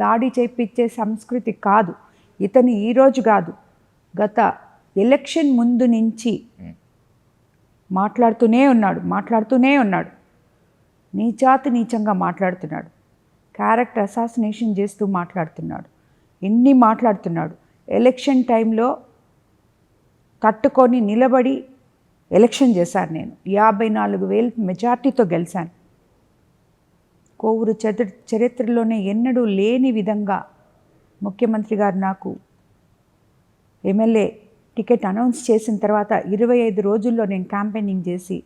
దాడి చేయించే సంస్కృతి కాదు. ఇతను ఈరోజు కాదు, గత ఎలక్షన్ ముందు నుంచి మాట్లాడుతూనే ఉన్నాడు. నీచాతి నీచంగా మాట్లాడుతున్నాడు. క్యారెక్టర్ అసాసినేషన్ చేస్తూ మాట్లాడుతున్నాడు. ఎన్ని మాట్లాడుతున్నాడు. ఎలక్షన్ టైంలో తట్టుకొని నిలబడి ఎలక్షన్ చేశాను. నేను 54,000 మెజార్టీతో గెలిచాను. కోవూరు చరిత్రలోనే ఎన్నడూ లేని విధంగా ముఖ్యమంత్రి గారు నాకు ఎమ్మెల్యే టికెట్ అనౌన్స్ చేసిన తర్వాత 25 రోజుల్లో నేను క్యాంపెయినింగ్ చేసి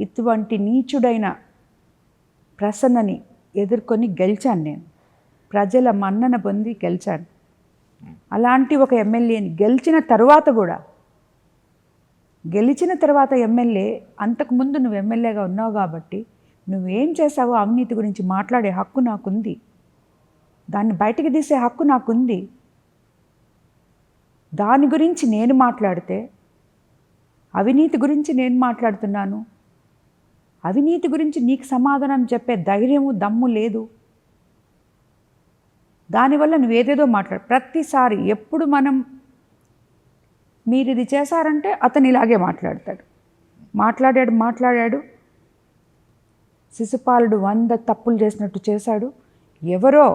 ఇటువంటి నీచుడైన ప్రసన్నని ఎదుర్కొని గెలిచాను. నేను ప్రజల మన్నన పొంది గెలిచాను. అలాంటి ఒక ఎమ్మెల్యేని గెలిచిన తర్వాత ఎమ్మెల్యే, అంతకుముందు నువ్వు ఎమ్మెల్యేగా ఉన్నావు కాబట్టి నువ్వేం చేసావో అవినీతి గురించి మాట్లాడే హక్కు నాకుంది. దాన్ని బయటికి తీసే హక్కు నాకుంది. దాని గురించి నేను మాట్లాడితే, అవినీతి గురించి నేను మాట్లాడుతున్నాను. అవినీతి గురించి నీకు సమాధానం చెప్పే ధైర్యము దమ్ము లేదు. దానివల్ల నువ్వేదేదో ప్రతిసారి ఎప్పుడు మీరు ఇది చేశారంటే అతను ఇలాగే మాట్లాడాడు. శిశుపాలుడు 100 తప్పులు చేసినట్టు చేశాడు. ఎవరో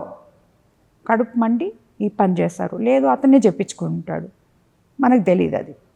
కడుపు మండి ఈ పని చేస్తారు, లేదు అతనే చెప్పించుకుంటాడు. మనకు తెలియదు అది.